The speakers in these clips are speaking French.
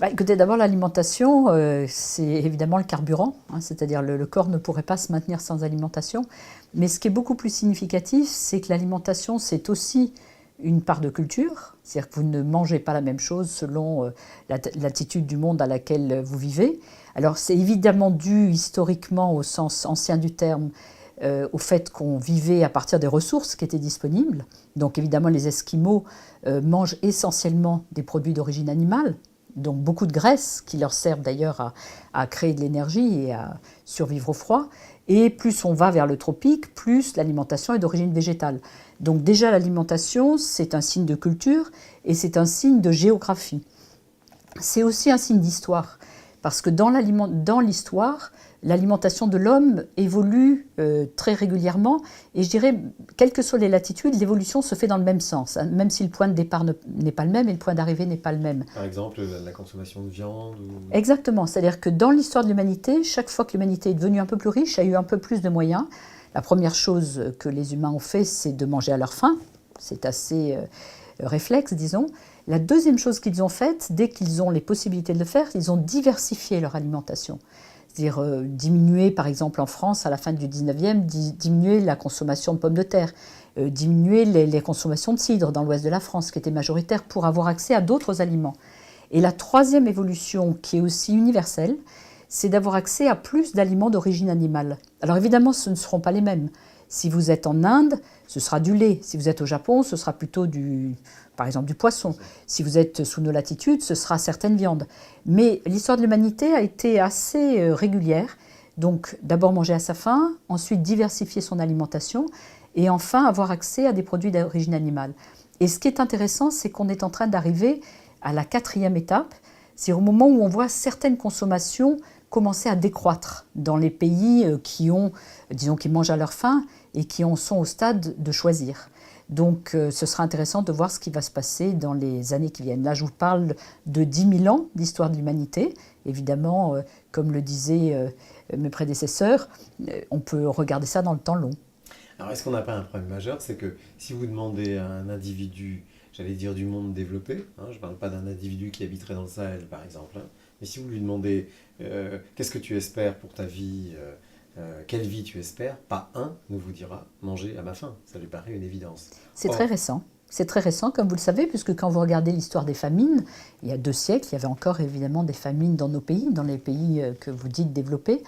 Écoutez, d'abord l'alimentation, c'est évidemment le carburant, hein, c'est-à-dire le corps ne pourrait pas se maintenir sans alimentation. Mais ce qui est beaucoup plus significatif, c'est que l'alimentation, c'est aussi une part de culture, c'est-à-dire que vous ne mangez pas la même chose selon l'attitude du monde à laquelle vous vivez. Alors c'est évidemment dû historiquement au sens ancien du terme, au fait qu'on vivait à partir des ressources qui étaient disponibles. Donc évidemment les Esquimaux mangent essentiellement des produits d'origine animale, donc beaucoup de graisses qui leur servent d'ailleurs à créer de l'énergie et à survivre au froid. Et plus on va vers le tropique, plus l'alimentation est d'origine végétale. Donc déjà l'alimentation, c'est un signe de culture et c'est un signe de géographie. C'est aussi un signe d'histoire, parce que dans l'histoire, l'alimentation de l'homme évolue très régulièrement, et je dirais, quelles que soient les latitudes, l'évolution se fait dans le même sens, hein, même si le point de départ n'est pas le même et le point d'arrivée n'est pas le même. Par exemple, la consommation de viande ou... Exactement, c'est-à-dire que dans l'histoire de l'humanité, chaque fois que l'humanité est devenue un peu plus riche, a eu un peu plus de moyens. La première chose que les humains ont fait, c'est de manger à leur faim. C'est assez réflexe, disons. La deuxième chose qu'ils ont faite, dès qu'ils ont les possibilités de le faire, ils ont diversifié leur alimentation. C'est-à-dire diminuer, par exemple en France, à la fin du 19e, diminuer la consommation de pommes de terre, diminuer les consommations de cidre dans l'ouest de la France, qui était majoritaire, pour avoir accès à d'autres aliments. Et la troisième évolution, qui est aussi universelle, c'est d'avoir accès à plus d'aliments d'origine animale. Alors évidemment, ce ne seront pas les mêmes. Si vous êtes en Inde, ce sera du lait. Si vous êtes au Japon, ce sera plutôt par exemple du poisson. Si vous êtes sous nos latitudes, ce sera certaines viandes. Mais l'histoire de l'humanité a été assez régulière. Donc d'abord manger à sa faim, ensuite diversifier son alimentation et enfin avoir accès à des produits d'origine animale. Et ce qui est intéressant, c'est qu'on est en train d'arriver à la quatrième étape, c'est au moment où on voit certaines consommations commencer à décroître dans les pays qui mangent à leur faim et qui en sont au stade de choisir. Donc ce sera intéressant de voir ce qui va se passer dans les années qui viennent. Là, je vous parle de 10 000 ans d'histoire de l'humanité. Évidemment, comme le disaient mes prédécesseurs, on peut regarder ça dans le temps long. Alors, est-ce qu'on n'a pas un problème majeur? C'est que si vous demandez à un individu, j'allais dire du monde développé, hein, je ne parle pas d'un individu qui habiterait dans le Sahel, par exemple, hein, mais si vous lui demandez qu'est-ce que tu espères pour ta vie, quelle vie tu espères, pas un ne vous dira manger à ma faim. Ça lui paraît une évidence. C'est Or, très récent. C'est très récent, comme vous le savez, puisque quand vous regardez l'histoire des famines, il y a 2 siècles, il y avait encore évidemment des famines dans nos pays, dans les pays que vous dites développés.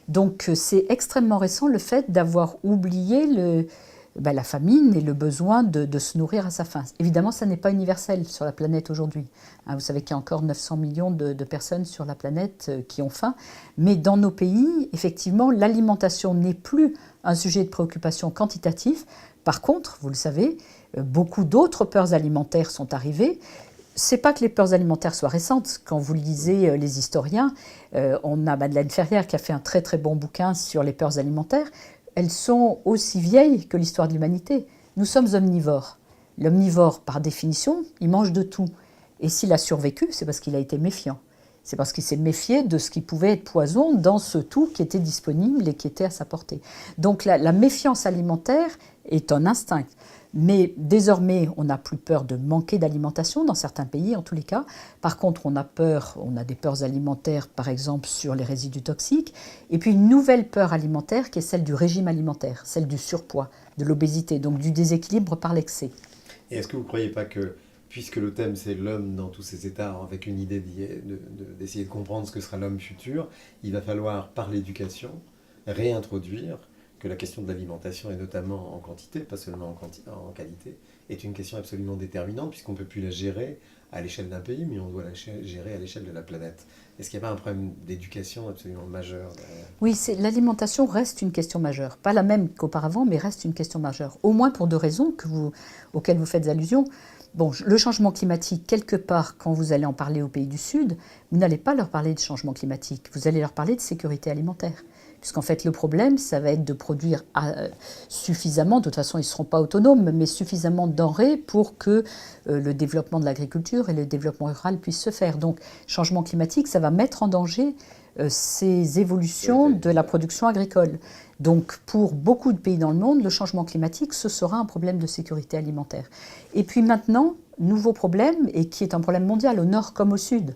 Donc c'est extrêmement récent le fait d'avoir oublié la famine et le besoin de se nourrir à sa faim. Évidemment, ça n'est pas universel sur la planète aujourd'hui. Hein, vous savez qu'il y a encore 900 millions de personnes sur la planète qui ont faim. Mais dans nos pays, effectivement, l'alimentation n'est plus un sujet de préoccupation quantitatif. Par contre, vous le savez, beaucoup d'autres peurs alimentaires sont arrivées. C'est pas que les peurs alimentaires soient récentes. Quand vous lisez les historiens, on a Madeleine Ferrière qui a fait un très très bon bouquin sur les peurs alimentaires. Elles sont aussi vieilles que l'histoire de l'humanité. Nous sommes omnivores. L'omnivore, par définition, il mange de tout. Et s'il a survécu, c'est parce qu'il a été méfiant. C'est parce qu'il s'est méfié de ce qui pouvait être poison dans ce tout qui était disponible et qui était à sa portée. Donc la méfiance alimentaire est un instinct. Mais désormais, on n'a plus peur de manquer d'alimentation, dans certains pays en tous les cas. Par contre, on a des peurs alimentaires, par exemple, sur les résidus toxiques. Et puis une nouvelle peur alimentaire qui est celle du régime alimentaire, celle du surpoids, de l'obésité, donc du déséquilibre par l'excès. et est-ce que vous ne croyez pas que, puisque le thème c'est l'homme dans tous ses états, avec une idée d'essayer de comprendre ce que sera l'homme futur, il va falloir, par l'éducation, réintroduire que la question de l'alimentation, et notamment en quantité, pas seulement en qualité, est une question absolument déterminante, puisqu'on ne peut plus la gérer à l'échelle d'un pays, mais on doit la gérer à l'échelle de la planète. Est-ce qu'il n'y a pas un problème d'éducation absolument majeur derrière? Oui, l'alimentation reste une question majeure. Pas la même qu'auparavant, mais reste une question majeure. Au moins pour 2 raisons auxquelles vous faites allusion. Bon, le changement climatique, quelque part, quand vous allez en parler aux pays du Sud, vous n'allez pas leur parler de changement climatique, vous allez leur parler de sécurité alimentaire. Puisqu'en fait, le problème, ça va être de produire suffisamment, de toute façon, ils ne seront pas autonomes, mais suffisamment de denrées pour que le développement de l'agriculture et le développement rural puissent se faire. Donc, changement climatique, ça va mettre en danger ces évolutions de la production agricole. Donc, pour beaucoup de pays dans le monde, le changement climatique, ce sera un problème de sécurité alimentaire. Et puis maintenant, nouveau problème, et qui est un problème mondial, au nord comme au sud.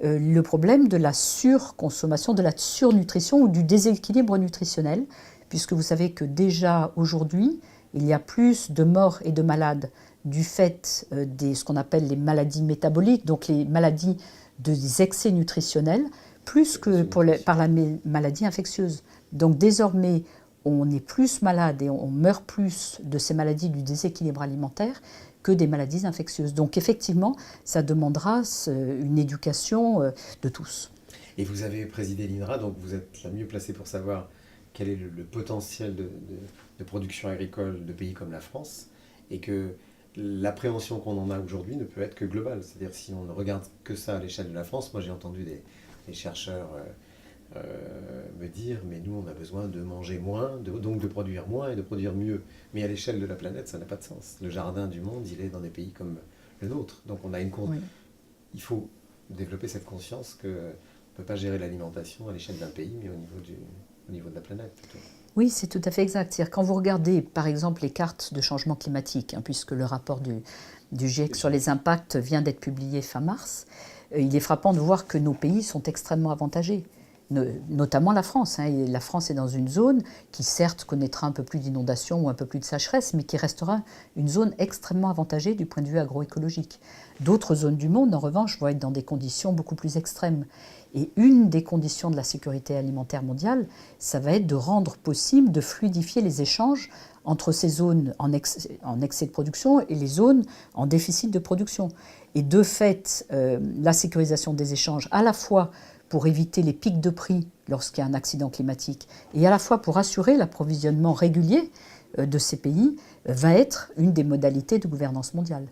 le problème de la surconsommation, de la surnutrition ou du déséquilibre nutritionnel, puisque vous savez que déjà aujourd'hui, il y a plus de morts et de malades du fait de ce qu'on appelle les maladies métaboliques, donc les maladies des excès nutritionnels, plus que par la maladie infectieuse. Donc désormais, on est plus malade et on meurt plus de ces maladies du déséquilibre alimentaire que des maladies infectieuses. Donc effectivement, ça demandera une éducation de tous. Et vous avez présidé l'INRA, donc vous êtes la mieux placée pour savoir quel est le potentiel de production agricole de pays comme la France, et que l'appréhension qu'on en a aujourd'hui ne peut être que globale. C'est-à-dire si on ne regarde que ça à l'échelle de la France, moi j'ai entendu des chercheurs me dire mais nous on a besoin de manger moins, donc de produire moins et de produire mieux. Mais à l'échelle de la planète ça n'a pas de sens. Le jardin du monde il est dans des pays comme le nôtre. Donc on a il faut développer cette conscience qu'on ne peut pas gérer l'alimentation à l'échelle d'un pays mais au niveau de la planète plutôt. Oui, c'est tout à fait exact. C'est-à-dire, quand vous regardez, par exemple, les cartes de changement climatique, puisque le rapport du GIEC sur les impacts vient d'être publié fin mars, il est frappant de voir que nos pays sont extrêmement avantagés, notamment la France. Et la France est dans une zone qui, certes, connaîtra un peu plus d'inondations ou un peu plus de sécheresse, mais qui restera une zone extrêmement avantagée du point de vue agroécologique. D'autres zones du monde, en revanche, vont être dans des conditions beaucoup plus extrêmes. Et une des conditions de la sécurité alimentaire mondiale, ça va être de rendre possible de fluidifier les échanges entre ces zones en excès de production et les zones en déficit de production. Et de fait, la sécurisation des échanges, à la fois pour éviter les pics de prix lorsqu'il y a un accident climatique, et à la fois pour assurer l'approvisionnement régulier de ces pays, va être une des modalités de gouvernance mondiale.